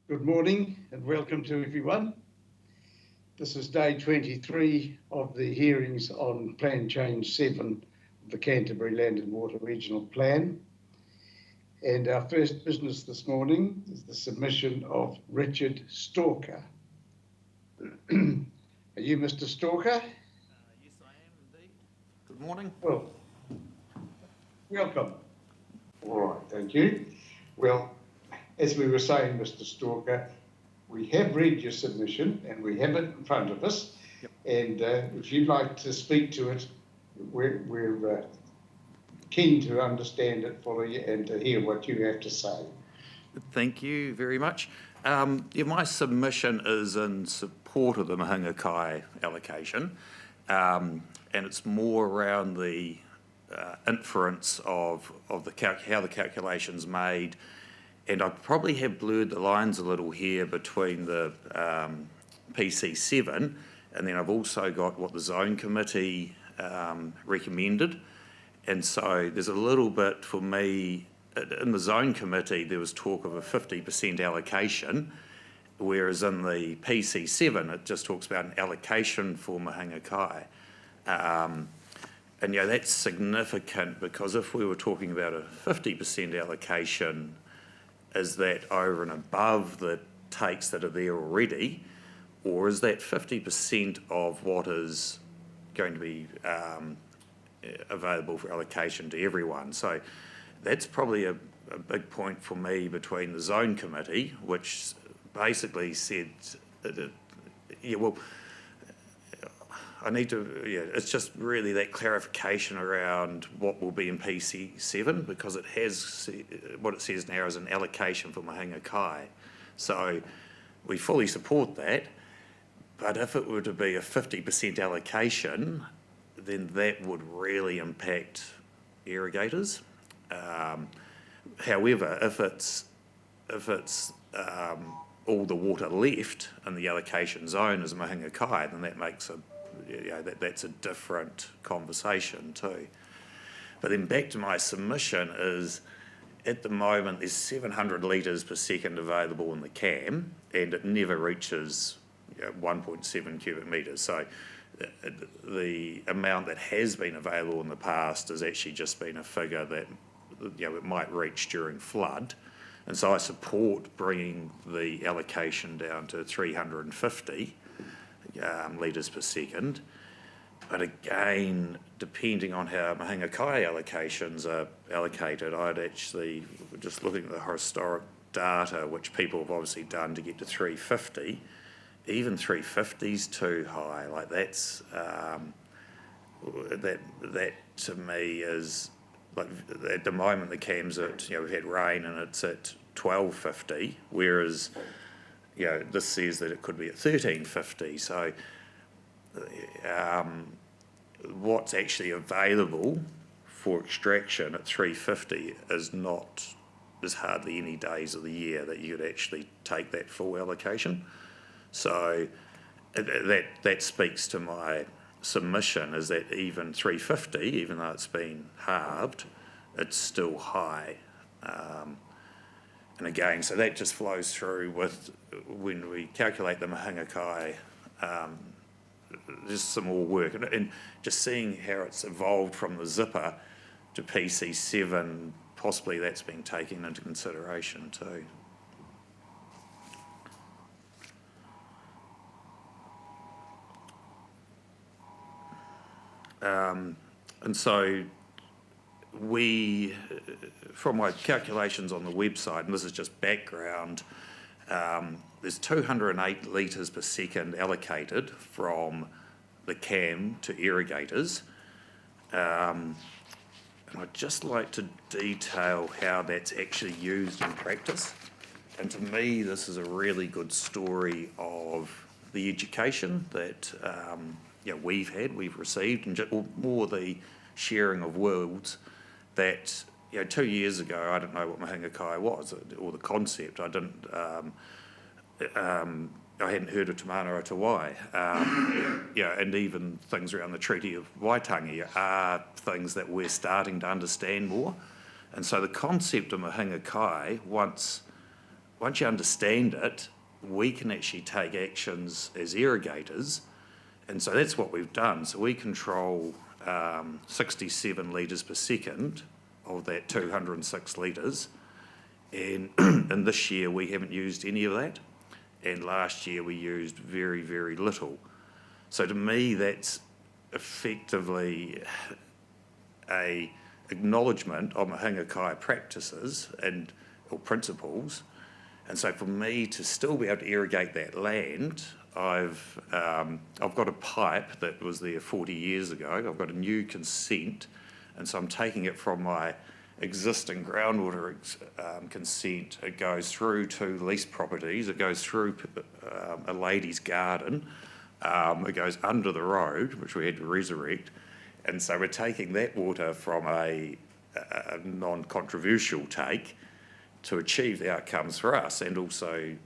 Good morning and welcome to everyone. This is day 23 of the hearings on Plan Change 7 of the Canterbury Land and Water Regional Plan. And our first business this morning is the submission of Richard Stalker. Are you Mr. Stalker? Yes, I am indeed. Good morning. Well, welcome. All right, thank you. Well, as we were saying, Mr. Stalker, we have read your submission and we have it in front of us. Yep. And if you'd like to speak to it, we're keen to understand it fully and to hear what you have to say. Thank you very much. My submission is in support of the Mahinga Kai allocation, and it's more around the inference of how the calculation's made. And I probably have blurred the lines a little here between the PC7 and then I've also got what the Zone Committee recommended. And so there's a little bit for me, in the Zone Committee there was talk of a 50% allocation, whereas in the PC7 it just talks about an allocation for Mahinga Kai. And that's significant because if we were talking about a 50% allocation, is that over and above the takes that are there already, or is that 50% of what is going to be available for allocation to everyone? So that's probably a big point for me between the Zone Committee, which basically said, it's just really that clarification around what will be in PC7 because it has, what it says now is an allocation for Mahinga Kai. So we fully support that, but if it were to be a 50% allocation, then that would really impact irrigators. However, if it's all the water left in the allocation zone is Mahinga Kai, then that makes that's a different conversation too. But then back to my submission is, at the moment there's 700 litres per second available in the CAM and it never reaches 1.7 cubic metres. So the amount that has been available in the past has actually just been a figure that it might reach during flood. And so I support bringing the allocation down to 350 litres per second. But again, depending on how Mahinga Kai allocations are allocated, I'd actually, just looking at the historic data, which people have obviously done to get to 350, even 350 is too high. Like that's, that to me is, like at the moment the CAM's at, we've had rain and it's at 1250, whereas this says that it could be at 1350. So what's actually available for extraction at 350 is hardly any days of the year that you could actually take that full allocation. So that speaks to my submission, is that even 350, even though it's been halved, it's still high. And again, so that just flows through with when we calculate the Mahinga Kai, just some more work. And just seeing how it's evolved from the zipper to PC7, possibly that's been taken into consideration too. And so we, from my calculations on the website, and this is just background, there's 208 litres per second allocated from the CAM to irrigators. And I'd just like to detail how that's actually used in practice. And to me, this is a really good story of the education that we've received, and more the sharing of worlds that 2 years ago I didn't know what Mahinga Kai was or the concept. I didn't. I hadn't heard of Te Mana o Te Wai. And even things around the Treaty of Waitangi are things that we're starting to understand more. And so the concept of Mahinga Kai, once once you understand it, we can actually take actions as irrigators, and so that's what we've done. So we control 67 litres per second of that 206 litres, and this year we haven't used any of that, and last year we used very, very little. So to me, that's effectively a acknowledgement of Mahinga Kai practices or principles. And so for me to still be able to irrigate that land, I've got a pipe that was there 40 years ago. I've got a new consent, and so I'm taking it from my existing groundwater consent. It goes through 2 leased properties. It goes through a lady's garden. It goes under the road, which we had to resurrect. And so we're taking that water from a non-controversial take to achieve the outcomes for us, and also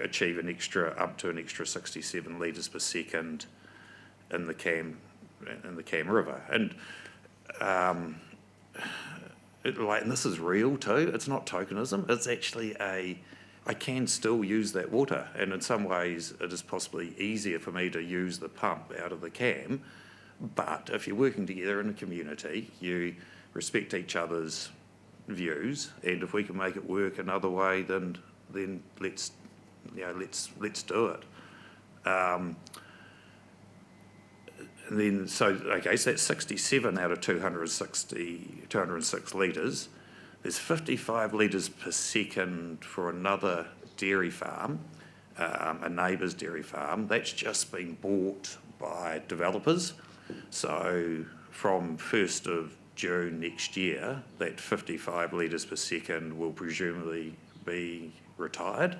achieve up to an extra 67 litres per second in the Cam River. And and this is real too. It's not tokenism. It's actually I can still use that water, and in some ways it is possibly easier for me to use the pump out of the Cam. But if you're working together in a community, you respect each other's views, and if we can make it work another way, then let's do it. And then so that's 67 out of 206 litres. There's 55 litres per second for another dairy farm, a neighbour's dairy farm. That's just been bought by developers. So from 1st of June next year, that 55 litres per second will presumably be retired.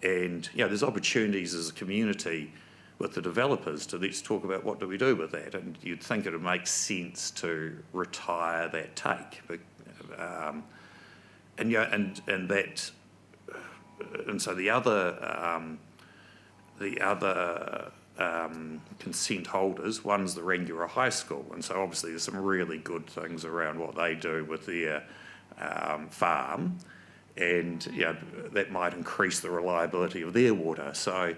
And there's opportunities as a community with the developers to let's talk about what do we do with that. And you'd think it would make sense to retire that take. And so the other consent holders, one's the Rangiora High School, and so obviously there's some really good things around what they do with their farm, and that might increase the reliability of their water. So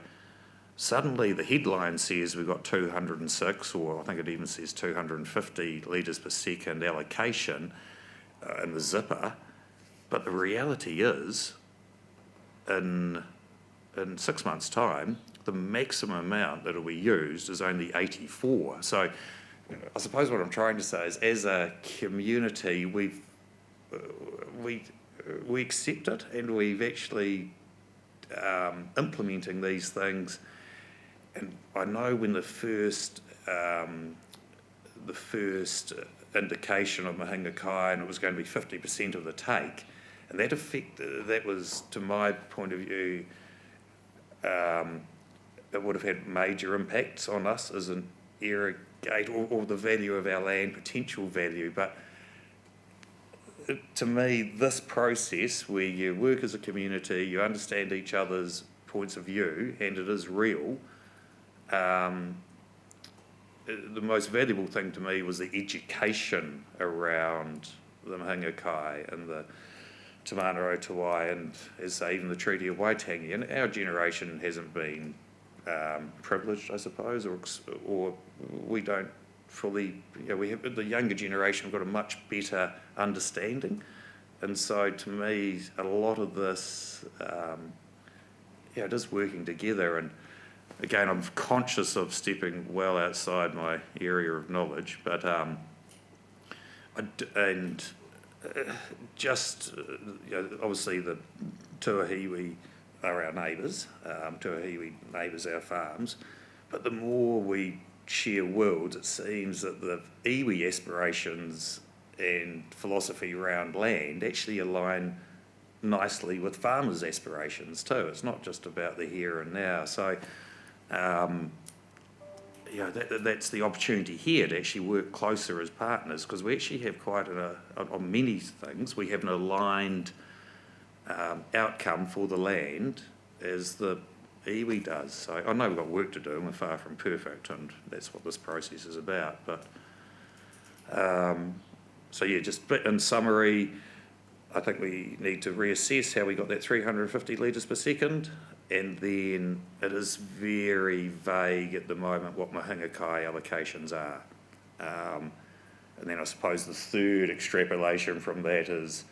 suddenly the headline says we've got 206, or I think it even says 250 litres per second allocation in the zipper, but the reality is in 6 months' time, the maximum amount that will be used is only 84. So I suppose what I'm trying to say is, as a community, we accept it, and we've actually implementing these things. And I know when the first indication of Mahinga Kai, and it was going to be 50% of the take, and that was, to my point of view, it would have had major impacts on us as an irrigator, or the value of our land, potential value. But to me, this process where you work as a community, you understand each other's points of view, and it is real, the most valuable thing to me was the education around the Mahinga Kai and the Te Mana o Te Wai, and as I say, even the Treaty of Waitangi. And our generation hasn't been privileged, I suppose, or we don't fully, we have, the younger generation have got a much better understanding. And so to me, a lot of this, it is working together. And again, I'm conscious of stepping well outside my area of knowledge, but obviously the Tuahiwi are our neighbours, Tuahiwi neighbours our farms, but the more we share worlds, it seems that the iwi aspirations and philosophy around land actually align nicely with farmers' aspirations too. It's not just about the here and now. So that's the opportunity here to actually work closer as partners, because we actually have quite on many things, we have an aligned outcome for the land as the iwi does. So I know we've got work to do and we're far from perfect, and that's what this process is about. But just in summary, I think we need to reassess how we got that 350 litres per second, and then it is very vague at the moment what Mahinga Kai allocations are. And then I suppose the third extrapolation from that is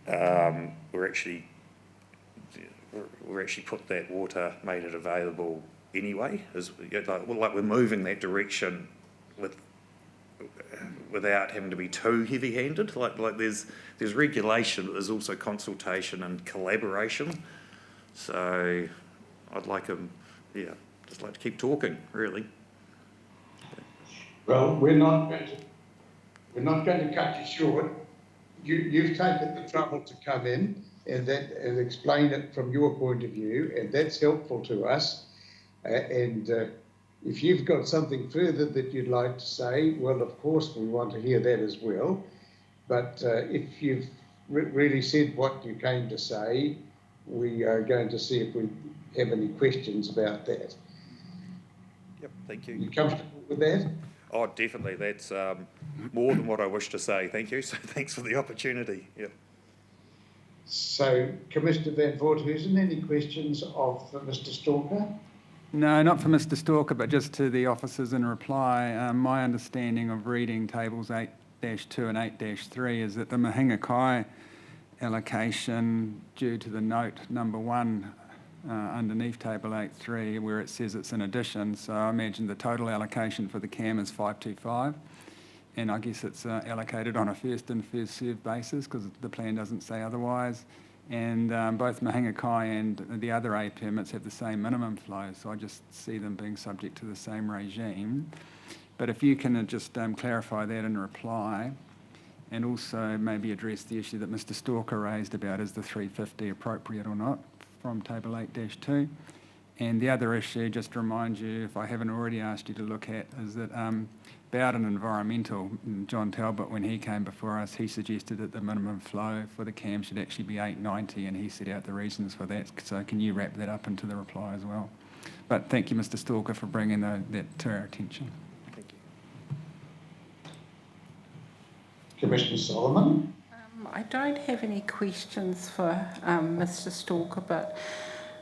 we're actually put that water, made it available anyway. Like we're moving that direction without having to be too heavy-handed. Like there's regulation, but there's also consultation and collaboration. So I'd like just like to keep talking, really. Well, we're not going to cut you short. You've taken the trouble to come in and explain it from your point of view, and that's helpful to us. If you've got something further that you'd like to say, well, of course, we want to hear that as well. But if you've really said what you came to say, we are going to see if we have any questions about that. Yep, thank you. You comfortable with that? Oh, definitely. That's more than what I wish to say. Thank you. So thanks for the opportunity. Yep. So, Commissioner Van Voorthuizen, any questions of Mr. Stalker? No, not for Mr. Stalker, but just to the officers in reply. My understanding of reading tables 8-2 and 8-3 is that the Mahinga Kai allocation, due to the note number 1 underneath table 8.3, where it says it's an addition, so I imagine the total allocation for the CAM is 525, and I guess it's allocated on a first in, first served basis because the plan doesn't say otherwise. And both Mahinga Kai and the other A permits have the same minimum flow, so I just see them being subject to the same regime. But if you can just clarify that in reply, and also maybe address the issue that Mr. Stalker raised about is the 350 appropriate or not from table 8-2. And the other issue, just to remind you, if I haven't already asked you to look at, is that Bowden Environmental, John Talbot, when he came before us, he suggested that the minimum flow for the CAM should actually be 890, and he set out the reasons for that. So can you wrap that up into the reply as well? But thank you, Mr. Stalker, for bringing that to our attention. Thank you. Commissioner Solomon? I don't have any questions for Mr. Stalker, but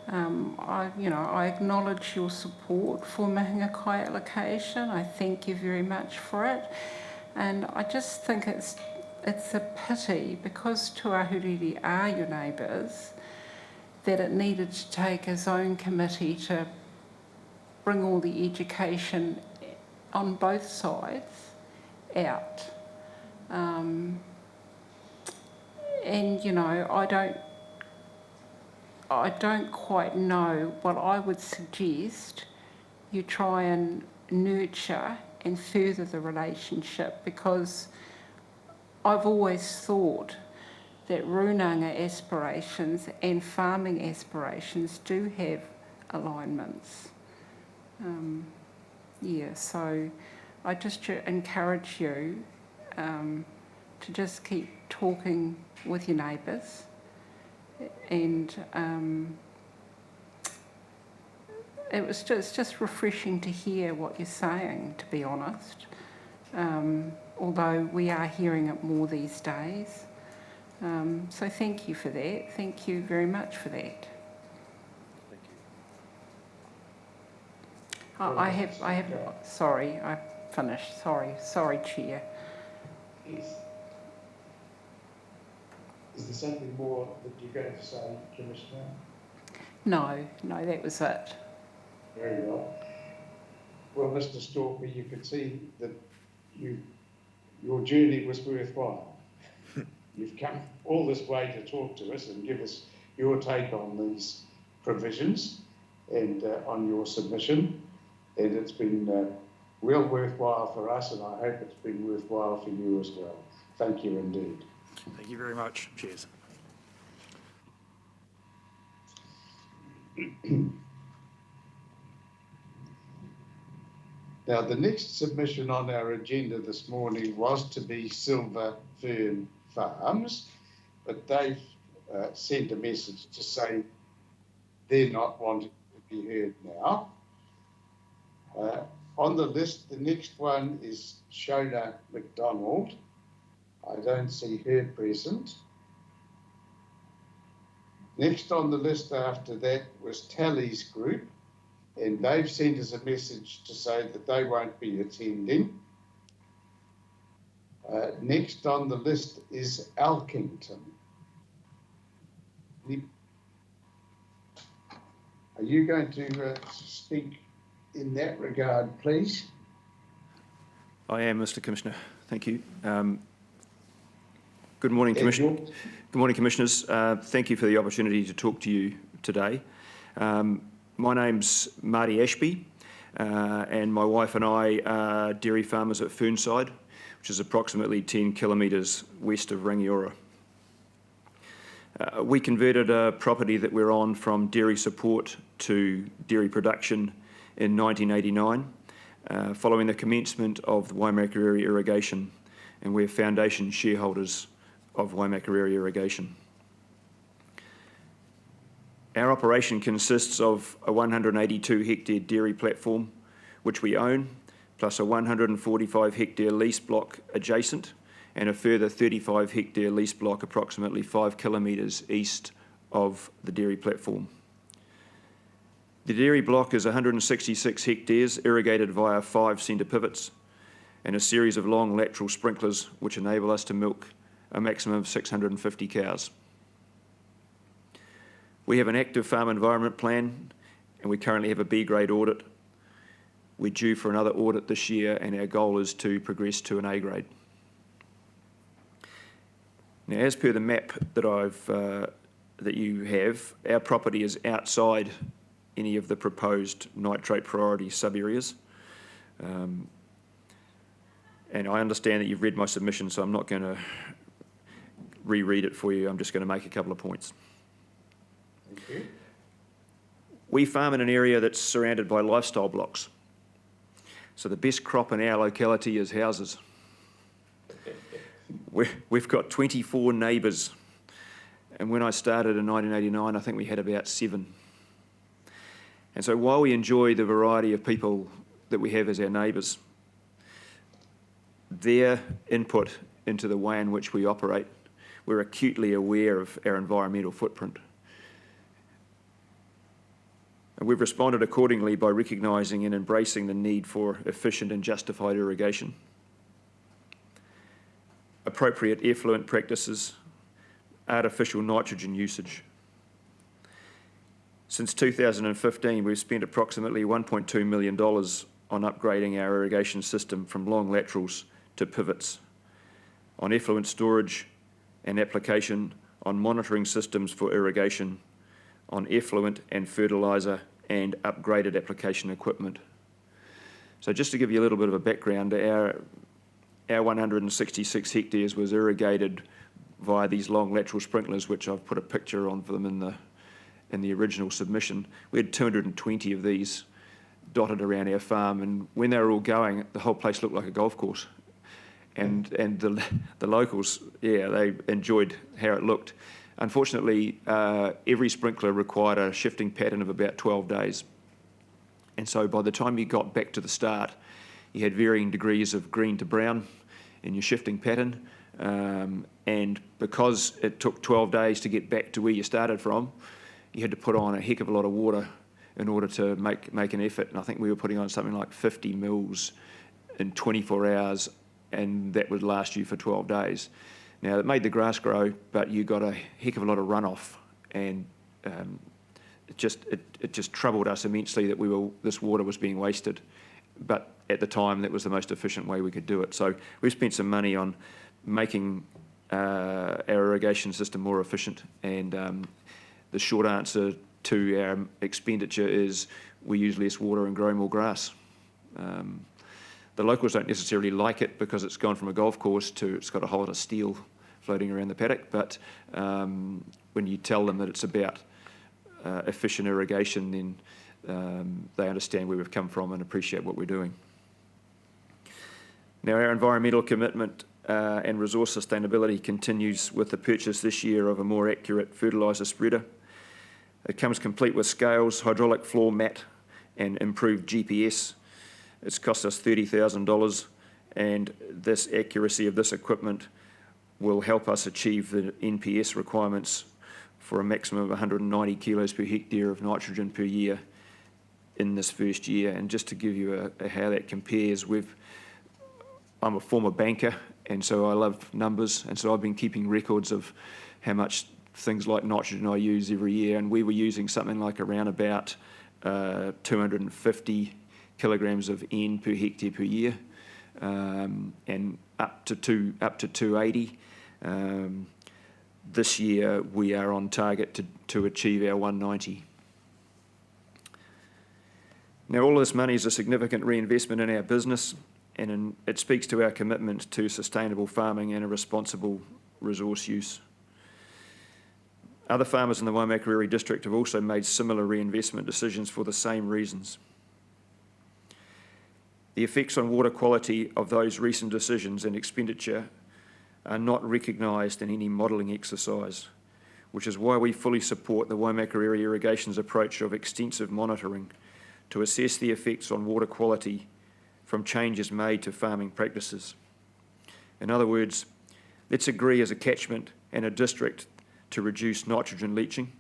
I acknowledge your support for Mahinga Kai allocation. I thank you very much for it, and I just think it's a pity, because Te Ahuriri are your neighbours, that it needed to take its own committee to bring all the education on both sides out. And I don't quite know. What I would suggest you try and nurture and further the relationship, because I've always thought that runanga aspirations and farming aspirations do have alignments. So I just encourage you to just keep talking with your neighbours, and it's just refreshing to hear what you're saying, to be honest, although we are hearing it more these days. So thank you for that. Thank you very much for that. Thank you. I have, sorry, I finished. Sorry, Chair. Yes. Is there something more that you're going to say, Commissioner? No, that was it. Very well. Well, Mr. Stalker, you could see that your journey was worthwhile. You've come all this way to talk to us and give us your take on these provisions and on your submission. And it's been well worthwhile for us, and I hope it's been worthwhile for you as well. Thank you indeed. Thank you very much. Cheers. Now, the next submission on our agenda this morning was to be Silver Fern Farms, but they've sent a message to say they're not wanting to be heard now. On the list, the next one is Shona McDonald. I don't see her present. Next on the list after that was Tally's group, and they've sent us a message to say that they won't be attending. Next on the list is Alkington. Are you going to speak in that regard, please? I am, Mr. Commissioner. Thank you. Good morning, Commissioner. Good morning, Commissioners. Thank you for the opportunity to talk to you today. My name's Marty Ashby, and my wife and I are dairy farmers at Fernside, which is approximately 10 kilometres west of Rangiora. We converted a property that we're on from dairy support to dairy production in 1989, following the commencement of the Waimaka Area Irrigation, and we're foundation shareholders of Waimaka Area Irrigation. Our operation consists of a 182 hectare dairy platform, which we own, plus a 145 hectare lease block adjacent, and a further 35 hectare lease block approximately 5 kilometres east of the dairy platform. The dairy block is 166 hectares irrigated via 5 centre pivots and a series of long lateral sprinklers which enable us to milk a maximum of 650 cows. We have an active farm environment plan, and we currently have a B grade audit. We're due for another audit this year, and our goal is to progress to an A grade. Now, as per the map that that you have, our property is outside any of the proposed nitrate priority sub-areas. And I understand that you've read my submission, so I'm not going to reread it for you. I'm just going to make a couple of points. Thank you. We farm in an area that's surrounded by lifestyle blocks. So the best crop in our locality is houses. We've got 24 neighbours, and when I started in 1989, I think we had about 7. And so while we enjoy the variety of people that we have as our neighbours, their input into the way in which we operate, we're acutely aware of our environmental footprint. And we've responded accordingly by recognising and embracing the need for efficient and justified irrigation, appropriate effluent practices, artificial nitrogen usage. Since 2015, we've spent approximately $1.2 million on upgrading our irrigation system from long laterals to pivots, on effluent storage and application, on monitoring systems for irrigation, on effluent and fertiliser and upgraded application equipment. So just to give you a little bit of a background, our 166 hectares was irrigated via these long lateral sprinklers, which I've put a picture on for them in the original submission. We had 220 of these dotted around our farm, and when they were all going, the whole place looked like a golf course. And the locals, yeah, they enjoyed how it looked. Unfortunately, every sprinkler required a shifting pattern of about 12 days. And so by the time you got back to the start, you had varying degrees of green to brown in your shifting pattern. And because it took 12 days to get back to where you started from, you had to put on a heck of a lot of water in order to make an effort. And I think we were putting on something like 50 mils in 24 hours, and that would last you for 12 days. Now, it made the grass grow, but you got a heck of a lot of runoff, and it just troubled us immensely that this water was being wasted. But at the time, that was the most efficient way we could do it. So we spent some money on making our irrigation system more efficient, and the short answer to our expenditure is we use less water and grow more grass. The locals don't necessarily like it because it's gone from a golf course to it's got a whole lot of steel floating around the paddock, but when you tell them that it's about efficient irrigation, then they understand where we've come from and appreciate what we're doing. Now, our environmental commitment and resource sustainability continues with the purchase this year of a more accurate fertiliser spreader. It comes complete with scales, hydraulic floor mat and improved GPS. It's cost us $30,000, and this accuracy of this equipment will help us achieve the NPS requirements for a maximum of 190 kilos per hectare of nitrogen per year in this first year. And just to give you how that compares, I'm a former banker, and so I love numbers, and so I've been keeping records of how much things like nitrogen I use every year, and we were using something like around about 250 kilograms of N per hectare per year, and up to 280. This year we are on target to achieve our 190. Now, all of this money is a significant reinvestment in our business, and it speaks to our commitment to sustainable farming and a responsible resource use. Other farmers in the Waimakariri district have also made similar reinvestment decisions for the same reasons. The effects on water quality of those recent decisions and expenditure are not recognised in any modelling exercise, which is why we fully support the Waimakariri Irrigation's approach of extensive monitoring to assess the effects on water quality from changes made to farming practices. In other words, let's agree as a catchment and a district to reduce nitrogen leaching,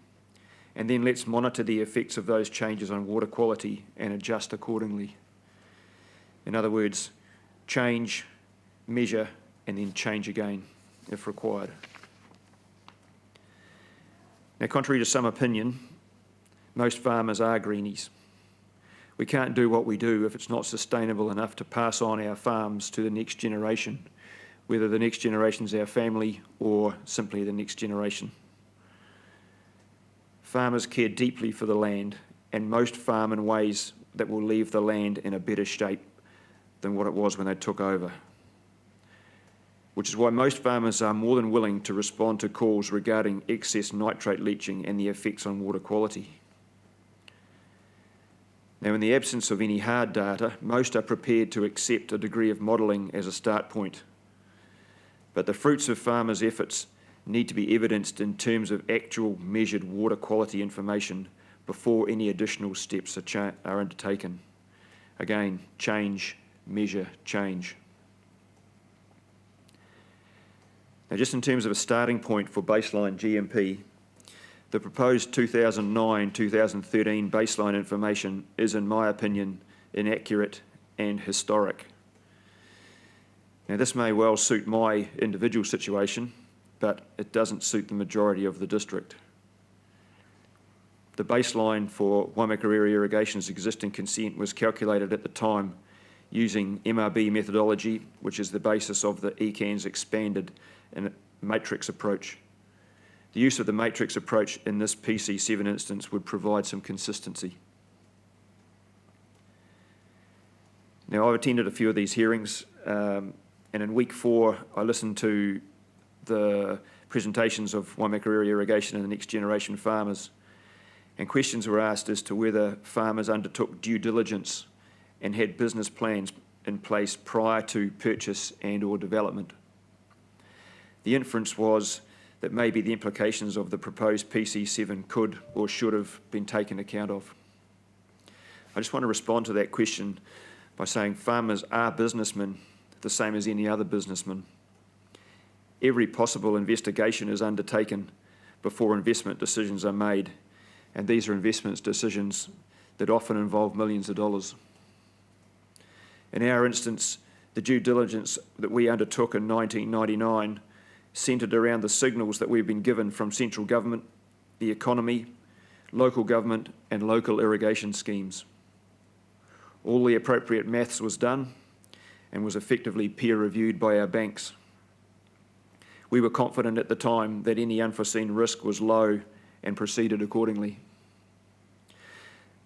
and then let's monitor the effects of those changes on water quality and adjust accordingly. In other words, change, measure, and then change again if required. Now, contrary to some opinion, most farmers are greenies. We can't do what we do if it's not sustainable enough to pass on our farms to the next generation, whether the next generation is our family or simply the next generation. Farmers care deeply for the land, and most farm in ways that will leave the land in a better shape than what it was when they took over. Which is why most farmers are more than willing to respond to calls regarding excess nitrate leaching and the effects on water quality. Now, in the absence of any hard data, most are prepared to accept a degree of modelling as a start point. But the fruits of farmers' efforts need to be evidenced in terms of actual measured water quality information before any additional steps are undertaken. Again, change, measure, change. Now, just in terms of a starting point for baseline GMP, the proposed 2009-2013 baseline information is, in my opinion, inaccurate and historic. Now, this may well suit my individual situation, but it doesn't suit the majority of the district. The baseline for Waimakariri Irrigation's existing consent was calculated at the time using MRB methodology, which is the basis of the ECAN's expanded and matrix approach. The use of the matrix approach in this PC7 instance would provide some consistency. Now, I've attended a few of these hearings, and in week 4, I listened to the presentations of Waimakariri Irrigation and the next generation farmers, and questions were asked as to whether farmers undertook due diligence and had business plans in place prior to purchase and or development. The inference was that maybe the implications of the proposed PC7 could or should have been taken account of. I just want to respond to that question by saying farmers are businessmen, the same as any other businessman. Every possible investigation is undertaken before investment decisions are made, and these are investment decisions that often involve millions of dollars. In our instance, the due diligence that we undertook in 1999 centred around the signals that we've been given from central government, the economy, local government and local irrigation schemes. All the appropriate maths was done and was effectively peer-reviewed by our banks. We were confident at the time that any unforeseen risk was low and proceeded accordingly.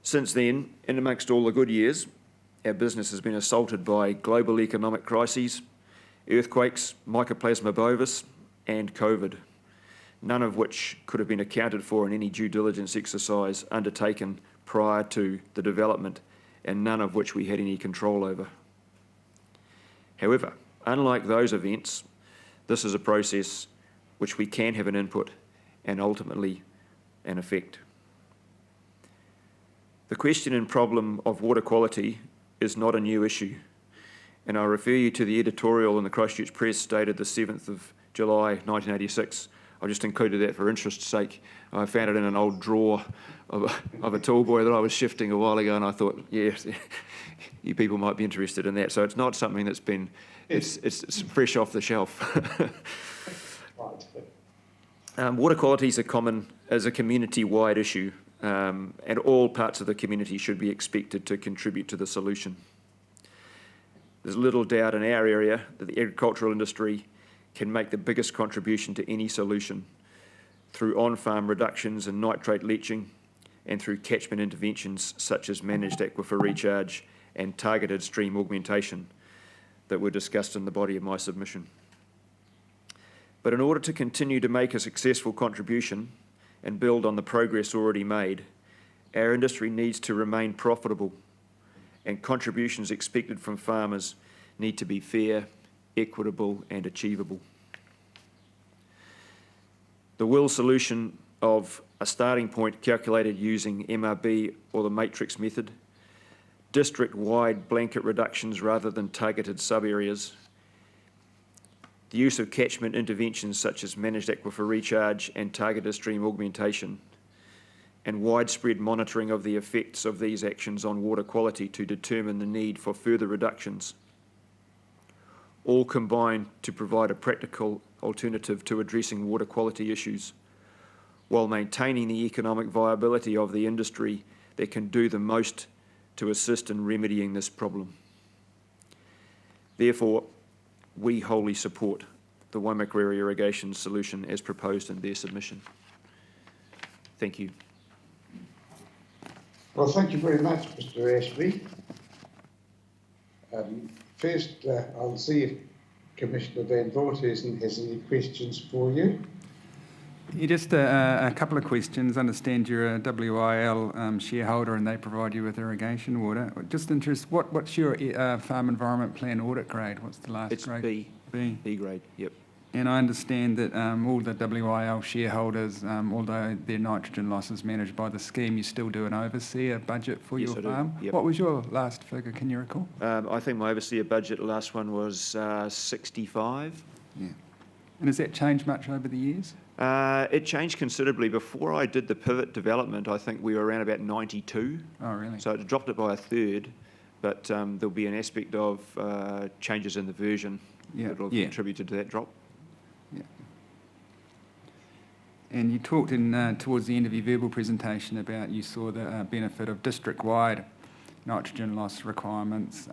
Since then, and amongst all the good years, our business has been assaulted by global economic crises, earthquakes, Mycoplasma bovis, and COVID, none of which could have been accounted for in any due diligence exercise undertaken prior to the development, and none of which we had any control over. However, unlike those events, this is a process which we can have an input and ultimately an effect. The question and problem of water quality is not a new issue, and I refer you to the editorial in the Christchurch Press dated the 7th of July 1986. I just included that for interest's sake. I found it in an old drawer of a tall boy that I was shifting a while ago, and I thought, yes, you people might be interested in that. So it's not something that's been, it's fresh off the shelf. Water quality is a community-wide issue, and all parts of the community should be expected to contribute to the solution. There's little doubt in our area that the agricultural industry can make the biggest contribution to any solution through on-farm reductions in nitrate leaching and through catchment interventions such as managed aquifer recharge and targeted stream augmentation that were discussed in the body of my submission. But in order to continue to make a successful contribution and build on the progress already made, our industry needs to remain profitable, and contributions expected from farmers need to be fair, equitable and achievable. The WIL solution of a starting point calculated using MRB or the matrix method, district-wide blanket reductions rather than targeted sub-areas, the use of catchment interventions such as managed aquifer recharge and targeted stream augmentation, and widespread monitoring of the effects of these actions on water quality to determine the need for further reductions, all combine to provide a practical alternative to addressing water quality issues, while maintaining the economic viability of the industry that can do the most to assist in remedying this problem. Therefore, we wholly support the Waimakariri irrigation solution as proposed in their submission. Thank you. Well, thank you very much, Mr. Ashby. First, I'll see if Commissioner Van Voorthuysen has any questions for you. Yeah, just a couple of questions. I understand you're a WIL shareholder and they provide you with irrigation water. Just interested, what's your farm environment plan audit grade? What's the last grade? It's B. B grade, yep. And I understand that all the WIL shareholders, although their nitrogen loss is managed by the scheme, you still do an overseer budget for your farm. Yep. What was your last figure, can you recall? I think my overseer budget, the last one was 65. Yeah. And has that changed much over the years? It changed considerably. Before I did the pivot development, I think we were around about 92. Oh, really? So it dropped it by a third, but there'll be an aspect of changes in the version that will have contributed to that drop. Yeah. And you talked in towards the end of your verbal presentation about you saw the benefit of district-wide nitrogen loss requirements.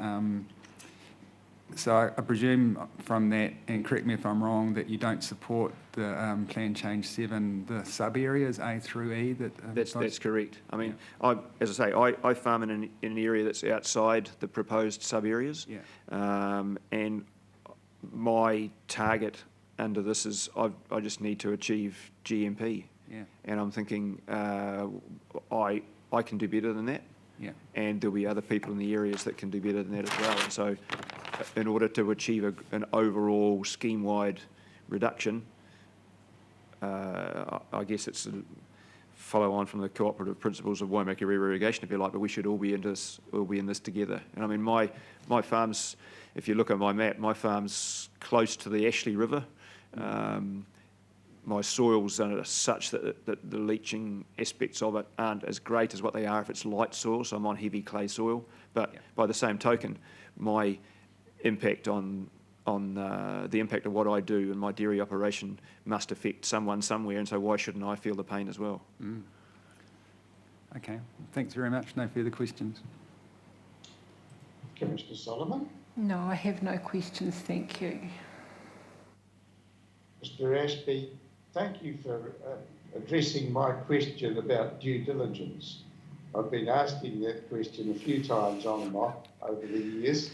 So I presume from that, and correct me if I'm wrong, that you don't support the Plan Change 7, the sub-areas A through E? That's correct. I mean, as I say, I farm in an area that's outside the proposed sub-areas. Yeah. And my target under this is I just need to achieve GMP. Yeah. And I'm thinking I can do better than that. Yeah. And there'll be other people in the areas that can do better than that as well. And so in order to achieve an overall scheme-wide reduction, I guess it's a follow on from the cooperative principles of Waimakariri irrigation, if you like, but we should all be in this together. And I mean, my farm's, if you look at my map, my farm's close to the Ashley River. My soils are such that the leaching aspects of it aren't as great as what they are if it's light soil, so I'm on heavy clay soil. But by the same token, my impact on the impact of what I do in my dairy operation must affect someone somewhere, and so why shouldn't I feel the pain as well? Mm. Okay, thanks very much. No further questions. Commissioner Solomon? No, I have no questions, thank you. Mr. Ashby, thank you for addressing my question about due diligence. I've been asking that question a few times on and off over the years,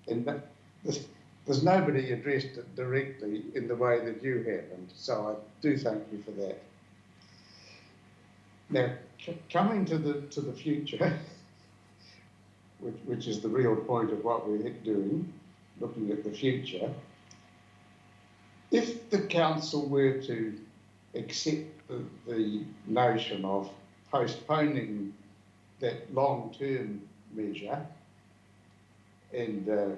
and there's nobody addressed it directly in the way that you have, and so I do thank you for that. Now, coming to the future, which is the real point of what we're doing, looking at the future, if the council were to accept the notion of postponing that long-term measure and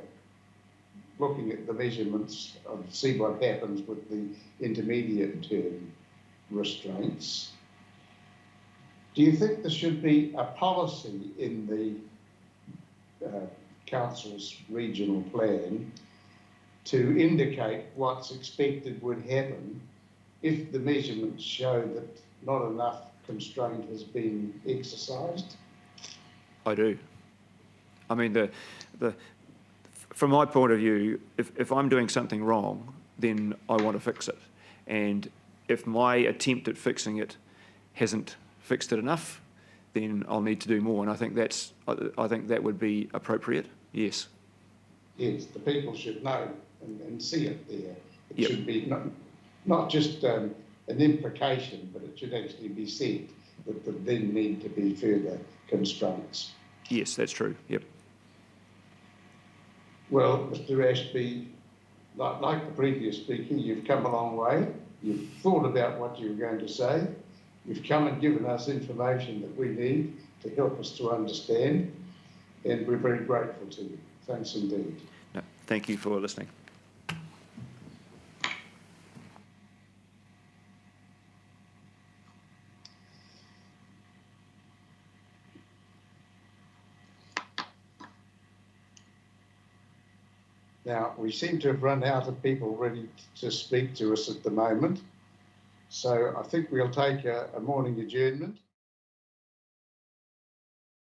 looking at the measurements and see what happens with the intermediate term restraints. Do you think there should be a policy in the council's regional plan to indicate what's expected would happen if the measurements show that not enough constraint has been exercised? I do. I mean, from my point of view, if I'm doing something wrong, then I want to fix it. And if my attempt at fixing it hasn't fixed it enough, then I'll need to do more. And I think that would be appropriate. Yes. Yes, the people should know and see it there. It Yep. should be not just an implication, but it should actually be said that there then need to be further constraints. Yes, that's true. Yep. Well, Mr. Ashby, like the previous speaker, you've come a long way. You've thought about what you were going to say. You've come and given us information that we need to help us to understand, and we're very grateful to you. Thanks indeed. No, thank you for listening. Now, we seem to have run out of people ready to speak to us at the moment, so I think we'll take a morning adjournment.